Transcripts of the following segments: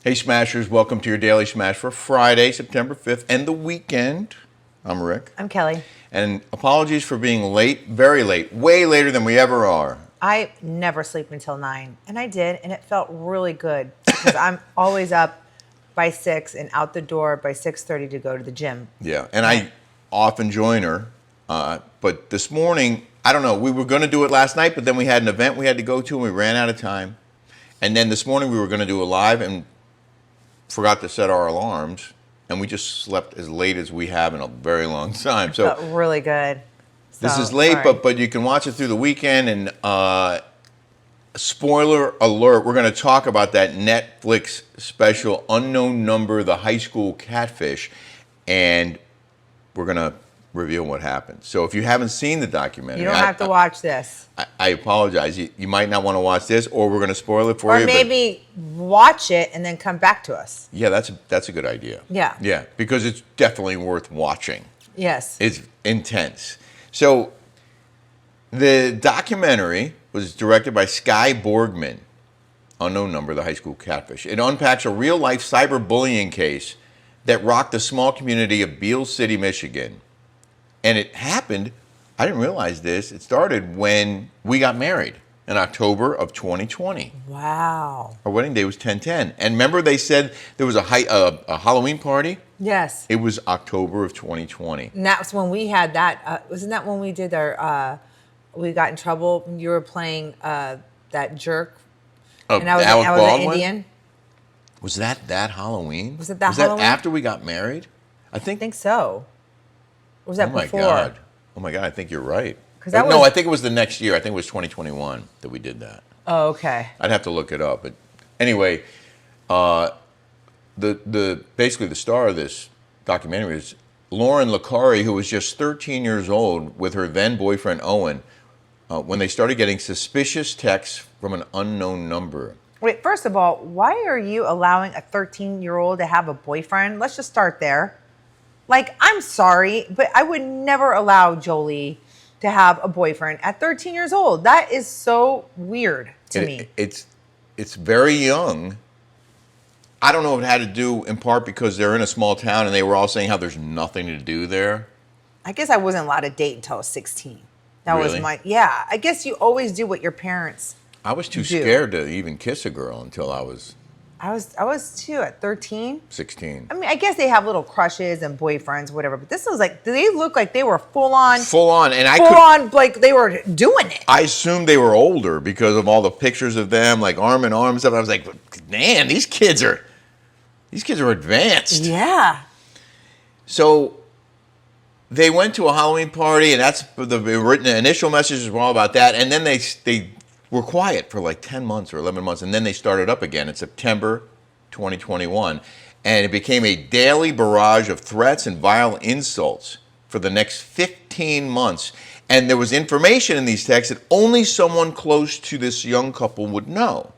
Hey Smashers, welcome to your Daily Smash for Friday, September 5th, and the weekend. I'm Rick. I'm Kelly. And apologies for being late, very late, way later than we ever are. I never sleep until 9, and I did, and it felt really good because I'm always up by 6 and out the door by 6:30 to go to the gym. Yeah, and I often join her, but this morning, I don't know, we were going to do it last night, but then we had an event we had to go to, and we ran out of time. And then this morning, we were going to do a live, and forgot to set our alarms, and we just slept as late as we have in a very long time. So felt really good. This is late, but you can watch it through the weekend. And spoiler alert, we're going to talk about that Netflix special, Unknown Number, the High School Catfish, and we're going to reveal what happened. So if you haven't seen the documentary, you don't have to watch this. I apologize. You might not want to watch this, or we're going to spoil it for you. Or maybe watch it and then come back to us. Yeah, that's a good idea. Yeah. Yeah, because it's definitely worth watching. Yes. It's intense. So the documentary was directed by Skye Borgman, Unknown Number, the High School Catfish. It unpacks a real-life cyberbullying case that rocked the small community of Beale City, Michigan. And it happened, I didn't realize this, it started when we got married in October of 2020. Wow. Our wedding day was 10/10. And remember they said there was a Halloween party? Yes. It was October of 2020. And that's when we had that. Wasn't that when we did our, we got in trouble when you were playing that jerk? And I was an Indian. Was that Halloween? Was it that Halloween? Was that after we got married? I think so. Or was that before? Oh my God, I think you're right. No, I think it was the next year. I think it was 2021 that we did that. Oh, okay. I'd have to look it up. But anyway, basically the star of this documentary is Lauren Licari, who was just 13 years old with her then boyfriend Owen when they started getting suspicious texts from an unknown number. Wait, first of all, why are you allowing a 13-year-old to have a boyfriend? Let's just start there. Like, I'm sorry, but I would never allow Jolie to have a boyfriend at 13 years old. That is so weird to me. It's very young. I don't know if it had to do in part because they're in a small town and they were all saying how there's nothing to do there. I guess I wasn't allowed to date until I was 16. That really? was yeah. I guess you always do what your parents I was too scared to even kiss a girl until I was too at 13. 16. I mean, I guess they have little crushes and boyfriends, whatever. But this was like, they look like they were full on, like they were doing it. I assumed they were older because of all the pictures of them, like arm in arm and stuff. I was like, man, these kids are advanced. Yeah. So they went to a Halloween party, and that's the written initial messages were all about that. And then they were quiet for like 10 months or 11 months, and then they started up again in September 2021, and it became a daily barrage of threats and vile insults for the next 15 months. And there was information in these texts that only someone close to this young couple would know.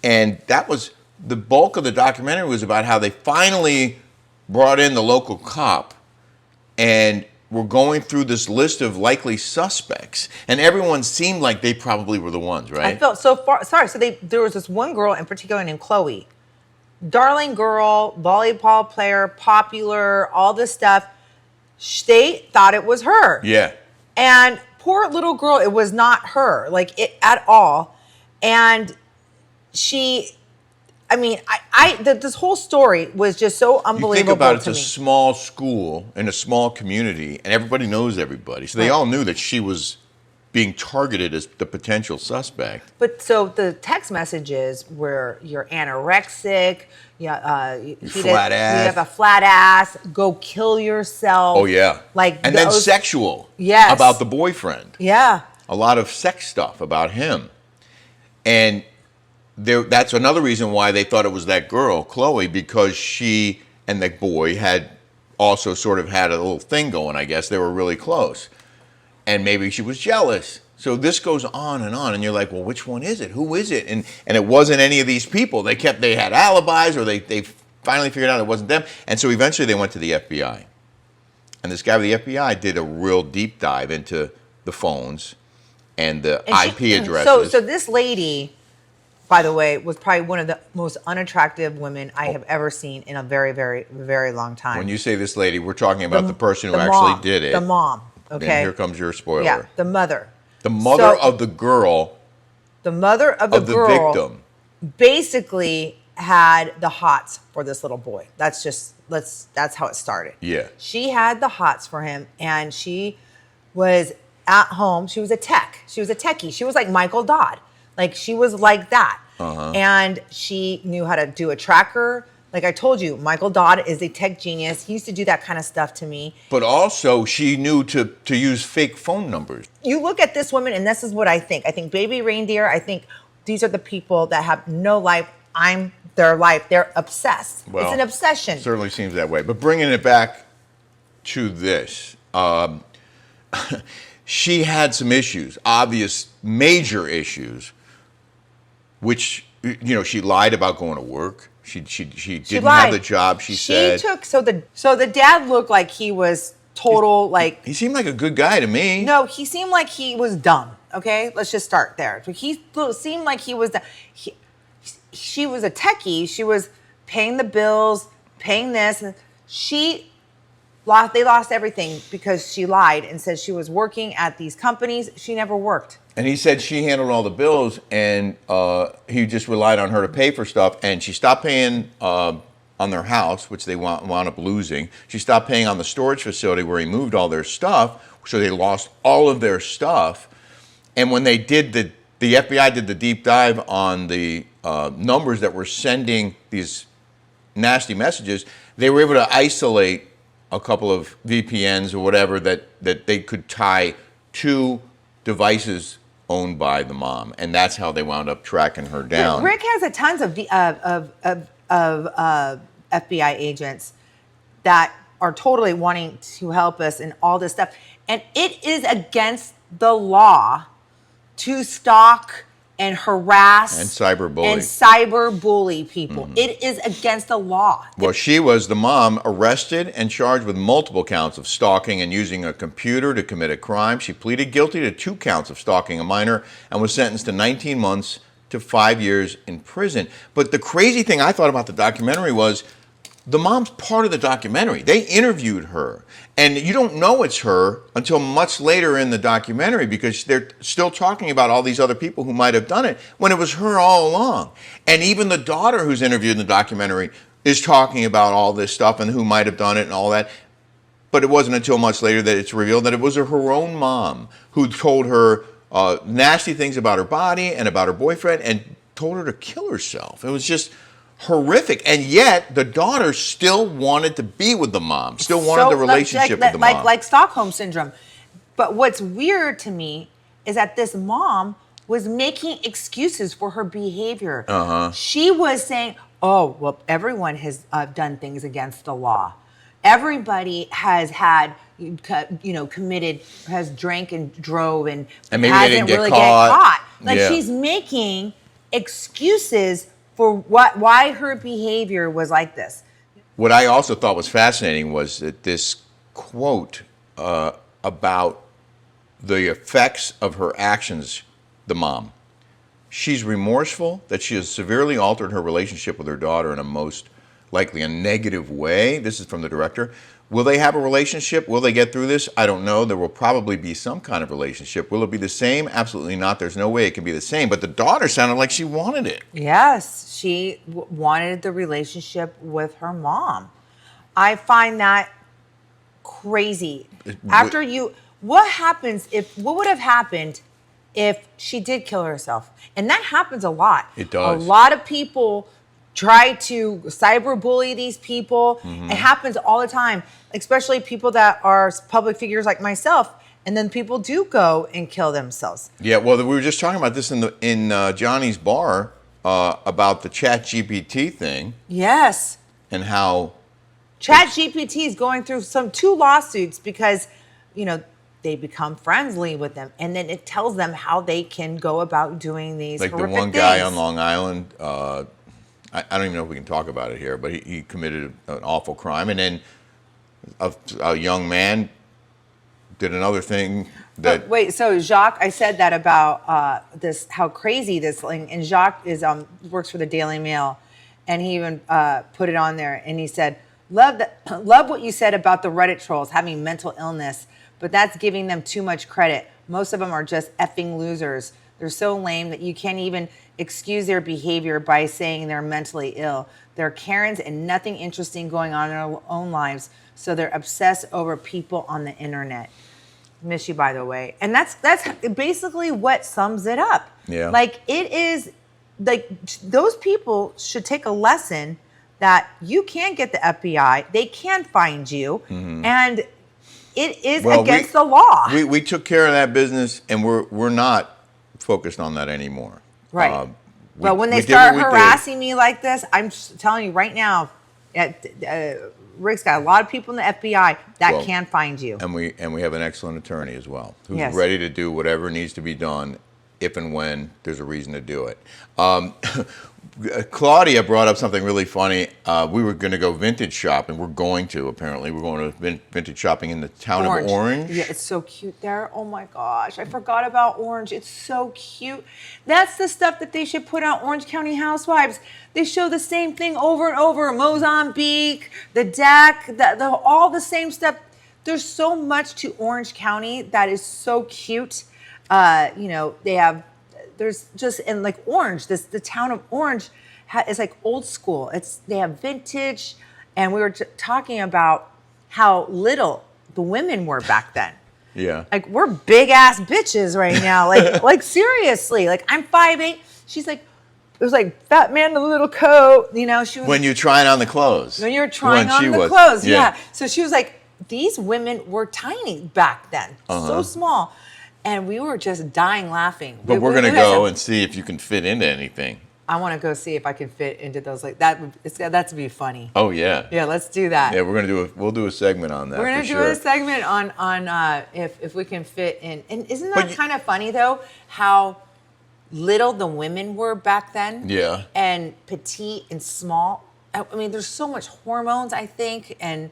And that was the bulk of the documentary, was about how they finally brought in the local cop and were going through this list of likely suspects, and everyone seemed like they probably were the ones, right? I felt so far sorry. So there was this one girl in particular named Chloe, darling girl, volleyball player, popular, all this stuff. They thought it was her. Yeah. And poor little girl, it was not her, like it at all. And she. I mean, this whole story was just so unbelievable. You think about to it's me. A small school in a small community, and everybody knows everybody. So they all knew that she was being targeted as the potential suspect. But so the text messages where you're anorexic, you have a flat ass, go kill yourself. Oh yeah, and then sexual. Yes, about the boyfriend. Yeah, a lot of sex stuff about him, and. That's another reason why they thought it was that girl, Chloe, because she and the boy had also sort of had a little thing going, I guess. They were really close. And maybe she was jealous. So this goes on, and you're like, well, which one is it? Who is it? And it wasn't any of these people. They had alibis, or they finally figured out it wasn't them. And so eventually they went to the FBI. And this guy with the FBI did a real deep dive into the phones and the IP addresses. So this lady by the way, was probably one of the most unattractive women I have ever seen in a very, very, very long time. When you say this lady, we're talking about the person who the actually mom, did it. The mom. And Okay. here comes your spoiler. Yeah, the mother. The mother of the girl. The mother of the girl. Victim. Basically had the hots for this little boy. That's how it started. Yeah. She had the hots for him, and she was at home. She was a tech. She was a techie. She was like Michael Dodd. Like, she was like that. And she knew how to do a tracker. Like I told you, Michael Dodd is a tech genius. He used to do that kind of stuff to me. But also, she knew to use fake phone numbers. You look at this woman, and this is what I think. I think Baby Reindeer, I think these are the people that have no life. I'm their life. They're obsessed. Well, it's an obsession. It certainly seems that way. But bringing it back to this, she had some issues, obvious major issues, which, you know, she lied about going to work. She didn't have the job she said. So the dad looked like he was total, like... He seemed like a good guy to me. No, he seemed like he was dumb, okay? Let's just start there. He seemed like he was... She was a techie. She was paying the bills, paying this. And they lost everything because she lied and said she was working at these companies. She never worked. And he said she handled all the bills, and he just relied on her to pay for stuff. And she stopped paying on their house, which they wound up losing. She stopped paying on the storage facility where he moved all their stuff, so they lost all of their stuff. And when they did the FBI did the deep dive on the numbers that were sending these nasty messages, they were able to isolate a couple of VPNs or whatever that they could tie to devices owned by the mom, and that's how they wound up tracking her down. Rick has a tons of FBI agents that are totally wanting to help us and all this stuff, and it is against the law to stalk and harass and cyberbully people. Mm-hmm. It is against the law. Well, she was, the mom, arrested and charged with multiple counts of stalking and using a computer to commit a crime. She pleaded guilty to 2 counts of stalking a minor and was sentenced to 19 months to 5 years in prison. But the crazy thing I thought about the documentary was the mom's part of the documentary. They interviewed her. And you don't know it's her until much later in the documentary, because they're still talking about all these other people who might have done it when it was her all along. And even the daughter who's interviewed in the documentary is talking about all this stuff and who might have done it and all that. But it wasn't until much later that it's revealed that it was her own mom who told her nasty things about her body and about her boyfriend and told her to kill herself. It was just horrific. And yet the daughter still wanted to be with the mom, still wanted the relationship with the mom. Like Stockholm Syndrome. But what's weird to me is that this mom was making excuses for her behavior. She was saying, oh, well, everyone has done things against the law. Everybody has had, committed, has drank and drove and maybe hasn't they didn't get really caught. Like, she's making excuses for why her behavior was like this. What I also thought was fascinating was that this quote about the effects of her actions, the mom. She's remorseful that she has severely altered her relationship with her daughter in a most likely a negative way. This is from the director. Will they have a relationship? Will they get through this? I don't know. There will probably be some kind of relationship. Will it be the same? Absolutely not. There's no way it can be the same. But the daughter sounded like she wanted it. Yes, she wanted the relationship with her mom. I find that crazy. What would have happened if she did kill herself? And that happens a lot. It does. A lot of people try to cyberbully these people. It happens all the time, especially people that are public figures like myself. And then people do go and kill themselves. Yeah, well, we were just talking about this in Johnny's bar about the ChatGPT thing. Yes. And how ChatGPT is going through 2 lawsuits because, they become friendly with them, and then it tells them how they can go about doing these like horrific the one things. guy on Long Island. I don't even know if we can talk about it here, but he committed an awful crime, and then a young man did another thing that. Wait, so Jacques, I said that about this, how crazy this thing, and Jacques is works for the Daily Mail, and he even put it on there, and he said, love what you said about the Reddit trolls having mental illness, but that's giving them too much credit. Most of them are just effing losers. They're so lame that you can't even excuse their behavior by saying they're mentally ill. They're Karens and nothing interesting going on in their own lives, so they're obsessed over people on the internet. Miss you, by the way. And that's basically what sums it up. Yeah. Like, it is, like, those people should take a lesson that you can get the FBI, they can find you, and it is against the law. We took care of that business, and we're not focused on that anymore. Right. But when they start harassing me like this, I'm telling you right now, Rick's got a lot of people in the FBI that can find you. And we have an excellent attorney as well, who's Yes. ready to do whatever needs to be done if and when there's a reason to do it. Claudia brought up something really funny. We were going to go vintage shopping. We're going to vintage shopping in the town of Orange. Yeah, it's so cute there. Oh my gosh, I forgot about Orange. It's so cute. That's the stuff that they should put on Orange County Housewives. They show the same thing over and over. Mozambique, the deck, all the same stuff. There's so much to Orange County that is so cute. They have. There's just, and like Orange, the town of Orange is like old school. They have vintage, and we were talking about how little the women were back then. Yeah. Like, we're big ass bitches right now. Like seriously. Like, I'm 5'8". She's like, it was like fat man in a little coat. She was. When you're trying on the clothes. When you're trying on the clothes, yeah. So she was like, these women were tiny back then, so small. And we were just dying laughing. But we're going to go and see if you can fit into anything. I want to go see if I can fit into those. Like that, that's to be funny. Oh yeah. Yeah, let's do that. Yeah, we'll do a segment on that. We're going to do a segment on if we can fit in. And isn't that kind of funny though? How little the women were back then. Yeah. And petite and small. I mean, there's so much hormones, I think, and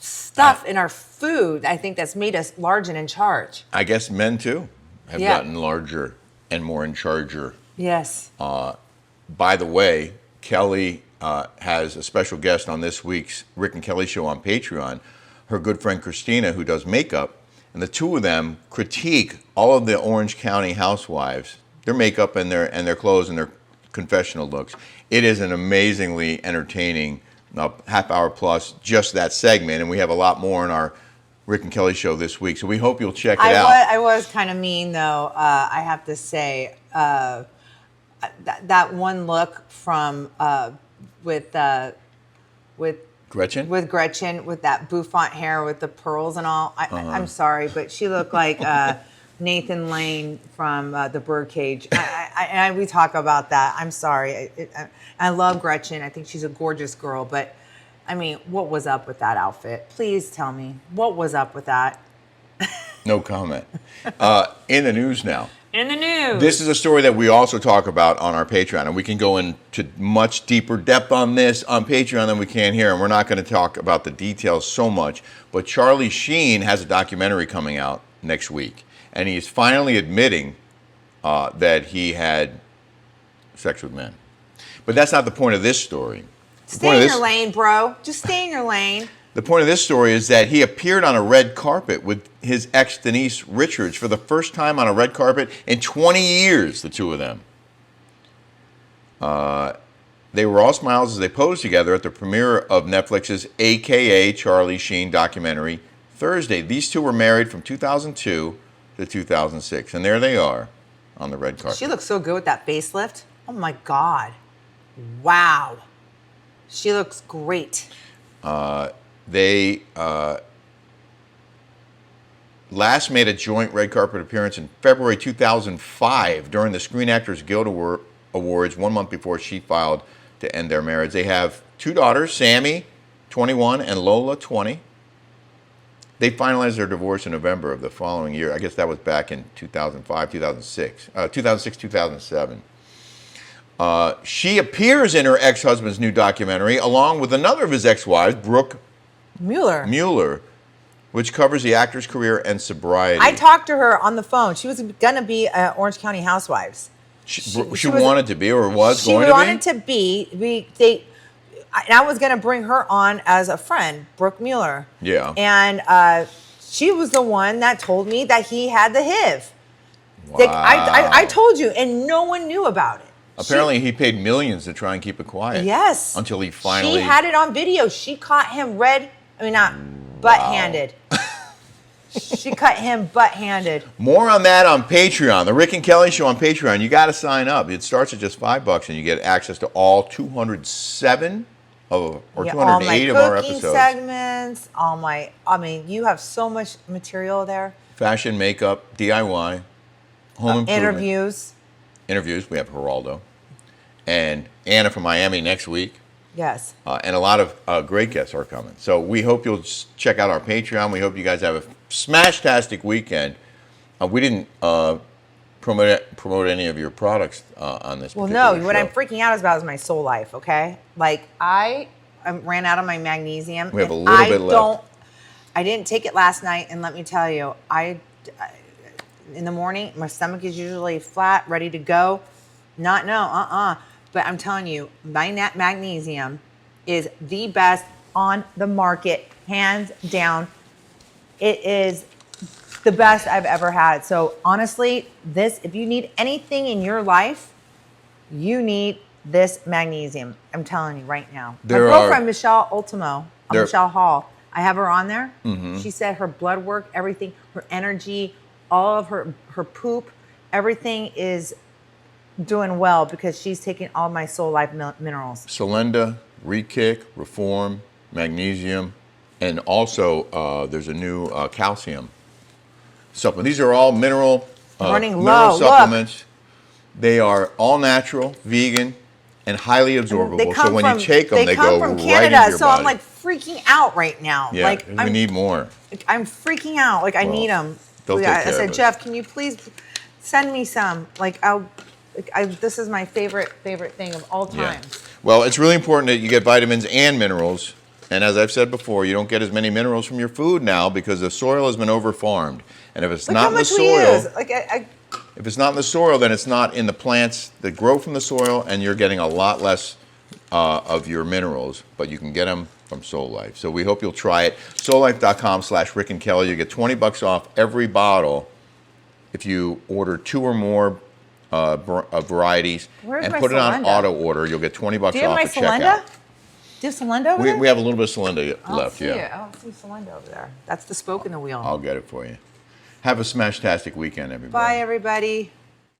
stuff in our food, I think, that's made us large and in charge. I guess men too have gotten larger and more in charger. Yes. By the way, Kelly has a special guest on this week's Rick and Kelly show on Patreon, her good friend Christina, who does makeup, and the two of them critique all of the Orange County housewives, their makeup and their clothes and their confessional looks. It is an amazingly entertaining half hour plus, just that segment, and we have a lot more in our Rick and Kelly show this week, so we hope you'll check it out. I was kind of mean, though, I have to say. That one look from with Gretchen? With Gretchen, with that bouffant hair with the pearls and all. I'm sorry, but she looked like Nathan Lane from The Birdcage. We talk about that. I'm sorry. I love Gretchen. I think she's a gorgeous girl. But, I mean, what was up with that outfit? Please tell me. What was up with that? No comment. In the news now. In the news. This is a story that we also talk about on our Patreon, and we can go into much deeper depth on this on Patreon than we can here, and we're not going to talk about the details so much. But Charlie Sheen has a documentary coming out next week, and he's finally admitting that he had sex with men. But that's not the point of this story. Stay in your lane, bro. Just stay in your lane. The point of this story is that he appeared on a red carpet with his ex, Denise Richards, for the first time on a red carpet in 20 years, the two of them. They were all smiles as they posed together at the premiere of Netflix's AKA Charlie Sheen documentary Thursday. These two were married from 2002 to 2006, and there they are on the red carpet. She looks so good with that facelift. Oh, my God. Wow. She looks great. They last made a joint red carpet appearance in February 2005 during the Screen Actors Guild Awards, 1 month before she filed to end their marriage. They have two daughters, Sammy, 21, and Lola, 20. They finalized their divorce in November of the following year. I guess that was back in 2005, 2007. She appears in her ex-husband's new documentary along with another of his ex-wives, Brooke Mueller, which covers the actor's career and sobriety. I talked to her on the phone. She was gonna be Orange County Housewives. She wanted to be, or was going to be? She wanted to be. I was going to bring her on as a friend, Brooke Mueller. Yeah. And she was the one that told me that he had the HIV. Wow. Like, I told you, and no one knew about it. Apparently, he paid millions to try and keep it quiet. Yes. Until he finally... She had it on video. She caught him butt-handed. She cut him butt-handed. More on that on Patreon. The Rick and Kelly Show on Patreon. You got to sign up. It starts at just $5, and you get access to all 207 or 208 of our episodes. Segments, you have so much material there. Fashion, makeup, DIY, home improvement. Interviews. We have Geraldo. And Anna from Miami next week. Yes. And a lot of great guests are coming. So we hope you'll check out our Patreon. We hope you guys have a smash-tastic weekend. We didn't promote any of your products on this. Well, no. show. What I'm freaking out about is my Soul Life. Okay, like I ran out of my magnesium. We have a little bit left. I didn't take it last night, and let me tell you, in the morning my stomach is usually flat, ready to go. But I'm telling you, my magnesium is the best on the market, hands down. It is the best I've ever had. So honestly, if you need anything in your life, you need this magnesium. I'm telling you right now. My girlfriend, Michelle Michelle Hall, I have her on there. Mm-hmm. She said her blood work, everything, her energy, all of her poop, everything is doing well because she's taking all my Soul Life minerals. Solenda, Re-Kick, Reform, Magnesium, and also there's a new calcium supplement. These are all mineral supplements. Look. They are all natural, vegan, and highly absorbable. So when you take them, they go right into your body. They come from Canada, so I'm like freaking out right now. Yeah, we need more. I'm freaking out. Like I need them. I said, Jeff, can you please send me some? This is my favorite thing of all time. Yeah. Well, it's really important that you get vitamins and minerals. And as I've said before, you don't get as many minerals from your food now because the soil has been over-farmed. And if it's not in the soil, if it's not in the soil, then it's not in the plants that grow from the soil, and you're getting a lot less of your minerals. But you can get them from Soul Life. So we hope you'll try it. SoulLife.com/Rick and Kelly. You get $20 off every bottle if you order 2 or more varieties and put it on auto order. You'll get $20 off at checkout. Do you have Solenda over there? We have a little bit of Solenda left, I don't see Solenda over there. That's the spoke in the wheel. I'll get it for you. Have a smash-tastic weekend, everybody. Bye, everybody.